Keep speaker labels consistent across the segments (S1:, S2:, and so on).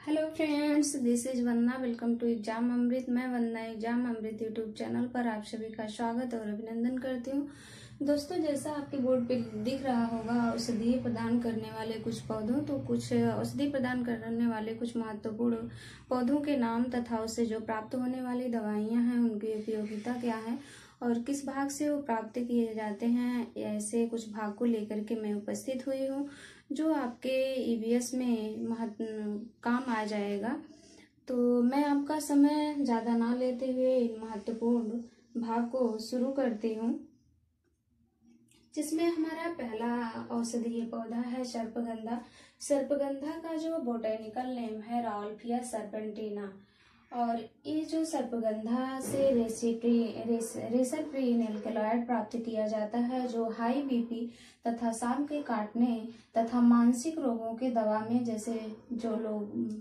S1: Hello friends, this is Vandana. Welcome to exam Amrit. मैं Vandana exam Amrit YouTube channel पर आप सभी का स्वागत और अभिनंदन करती हूँ। दोस्तों, जैसा आपके बोर्ड पे दिख रहा होगा, औषधि प्रदान करने वाले कुछ पौधों तो कुछ औषधि प्रदान करने वाले कुछ महत्वपूर्ण पौधों के नाम तथा उससे जो प्राप्त होने वाली दवाइयाँ हैं उनकी उपयोगिता क्या है और किस भाग से वो प्राप्त किए जाते हैं, ऐसे कुछ भाग को लेकर के मैं उपस्थित हुई हूँ जो आपके ईवीएस में काम आ जाएगा। तो मैं आपका समय ज़्यादा ना लेते हुए इन महत्वपूर्ण भाग को शुरू करती हूँ, जिसमें हमारा पहला औषधीय पौधा है सर्पगंधा। सर्पगंधा का जो बोटेनिकल नेम है राउल्फिया सर्पेंटिना, और ये जो सर्पगंधा से रेसरप्रीन एल्कलॉइड प्राप्त किया जाता है, जो हाई बीपी तथा सांप के काटने तथा मानसिक रोगों के दवा में, जैसे जो लोग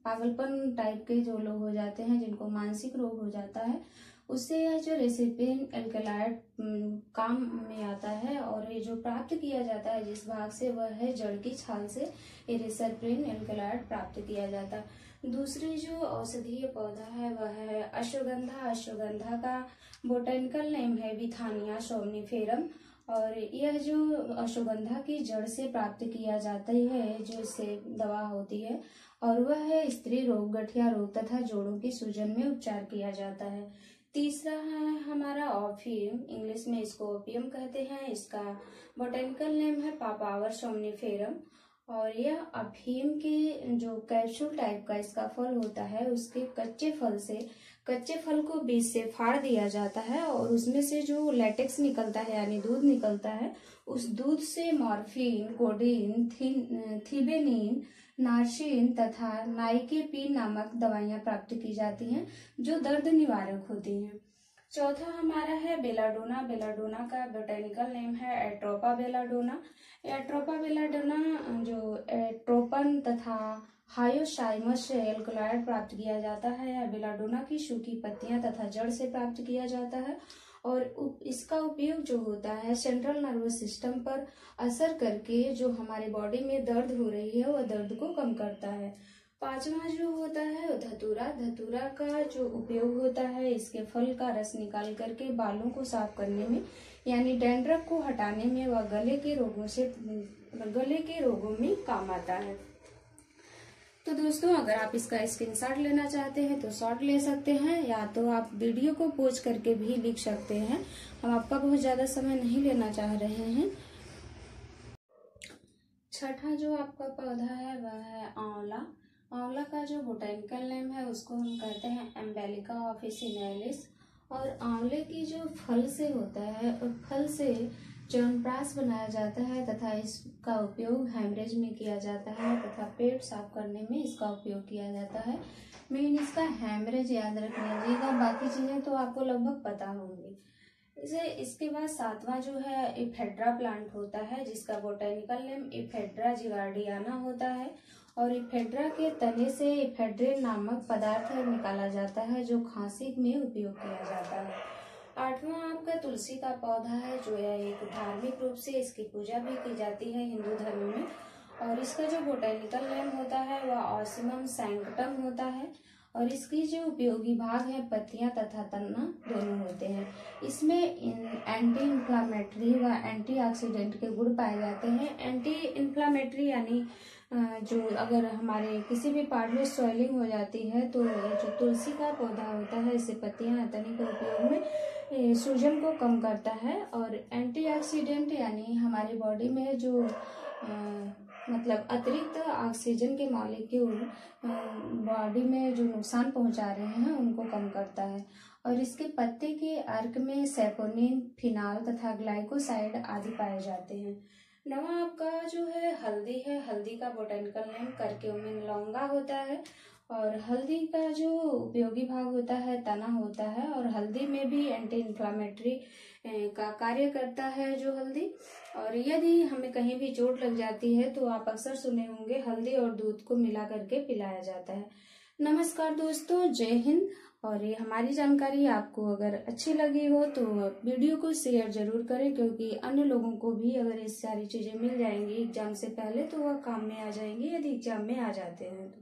S1: पागलपन टाइप के जो लोग हो जाते हैं, जिनको मानसिक रोग हो जाता है, उससे यह जो रेसिपिन एल्कलॉइड काम में आता है। और ये जो प्राप्त किया जाता है जिस भाग से, वह है जड़ की छाल से ये रेसरप्रीन एल्कलॉइड प्राप्त किया जाता है। दूसरी जो औषधीय पौधा है वह है अश्वगंधा। अश्वगंधा का बोटेनिकल नेम है विथानिया सोमनिफेरम, और यह जो अश्वगंधा की जड़ से प्राप्त किया जाता है, जो इससे दवा होती है, और वह है स्त्री रोग, गठिया रोग तथा जोड़ों की सूजन में उपचार किया जाता है। तीसरा है हमारा ओपियम, इंग्लिश में इसको ओपियम कहते हैं। इसका बोटेनिकल नेम है पापावर सोमनिफेरम, और यह अफीम के जो कैप्सूल टाइप का इसका फल होता है, उसके कच्चे फल को बीज से फाड़ दिया जाता है, और उसमें से जो लेटेक्स निकलता है यानी दूध निकलता है, उस दूध से मॉर्फिन, कोडीन, थिबेनिन, नार्सिन तथा नाइकेपिन नामक दवाइयां प्राप्त की जाती हैं जो दर्द निवारक होती हैं। चौथा हमारा है बेलाडोना। बेलाडोना का बोटेनिकल नेम है एट्रोपा बेलाडोना। एट्रोपा बेलाडोना जो एट्रोपन तथा हायोसाइमस से एल्कलॉइड प्राप्त किया जाता है, या बेलाडोना की सूखी पत्तियां तथा जड़ से प्राप्त किया जाता है, और इसका उपयोग जो होता है सेंट्रल नर्वस सिस्टम पर असर करके जो हमारे बॉडी में दर्द हो रही है वह दर्द को कम करता है। पांचवा जो होता है धतूरा। धतूरा का जो उपयोग होता है, इसके फल का रस निकाल करके बालों को साफ करने में यानी डैंड्रफ को हटाने में, व गले के रोगों में काम आता है। तो दोस्तों, अगर आप इसका स्क्रीनशॉट लेना चाहते हैं तो शॉट ले सकते हैं, या तो आप वीडियो को पॉज करके भी लिख सकते हैं। हम आपका बहुत ज्यादा समय नहीं लेना चाह रहे हैं। छठा जो आपका पौधा है वह है आंवला। आंवला का जो बोटेनिकल नेम है उसको हम कहते हैं एम्बेलिका ऑफिसिनालिस, और आंवले की जो फल से होता है, और फल से च्यवनप्राश बनाया जाता है तथा इसका उपयोग हेमरेज में किया जाता है तथा पेट साफ करने में इसका उपयोग किया जाता है। मेन इसका हेमरेज याद रख लीजिएगा, बाकी चीजें तो आपको लगभग पता होंगी। इसके बाद सातवां जो है इफेड्रा प्लांट होता है, जिसका बोटेनिकल नेम इफेड्रा जिगार्डियाना होता है, और इफेड्रा के तने से इफेड्रिन नामक पदार्थ निकाला जाता है जो खांसी में उपयोग किया जाता है। आठवां आपका तुलसी का पौधा है, जो यह एक धार्मिक रूप से इसकी पूजा भी की जाती है हिंदू धर्म में, और इसका जो बोटेनिकल नेम होता है वह ऑसिमम सैंक्टम होता है, और इसकी जो उपयोगी भाग है पत्तियां तथा तना दोनों होते हैं। इसमें एंटी इन्फ्लामेटरी व एंटीऑक्सीडेंट के गुण पाए जाते हैं। एंटी इन्फ्लामेटरी यानी जो अगर हमारे किसी भी पार्ट में स्वेलिंग हो जाती है, तो जो तुलसी का पौधा होता है, इससे पत्तियां तने के उपयोग में सूजन को कम करता है। और एंटीऑक्सीडेंट यानी हमारी बॉडी में जो मतलब अतिरिक्त ऑक्सीजन के मॉलिक्यूल बॉडी में जो नुकसान पहुंचा रहे हैं उनको कम करता है। और इसके पत्ते के अर्क में सेपोनिन, फिनाल तथा ग्लाइकोसाइड आदि पाए जाते हैं। नवा आपका जो है हल्दी है। हल्दी का बोटेनिकल नेम करक्यूमिन लौंगा होता है, और हल्दी का जो उपयोगी भाग होता है तना होता है, और हल्दी में भी एंटी इन्फ्लामेटरी का कार्य करता है जो हल्दी। और यदि हमें कहीं भी चोट लग जाती है तो आप अक्सर सुने होंगे हल्दी और दूध को मिला करके पिलाया जाता है। नमस्कार दोस्तों, जय हिंद। और ये हमारी जानकारी आपको अगर अच्छी लगी हो तो वीडियो को शेयर जरूर करें, क्योंकि अन्य लोगों को भी अगर ये सारी चीजें मिल जाएंगी एग्जाम से पहले तो वह काम में आ जाएंगी यदि एग्जाम में आ जाते हैं तो।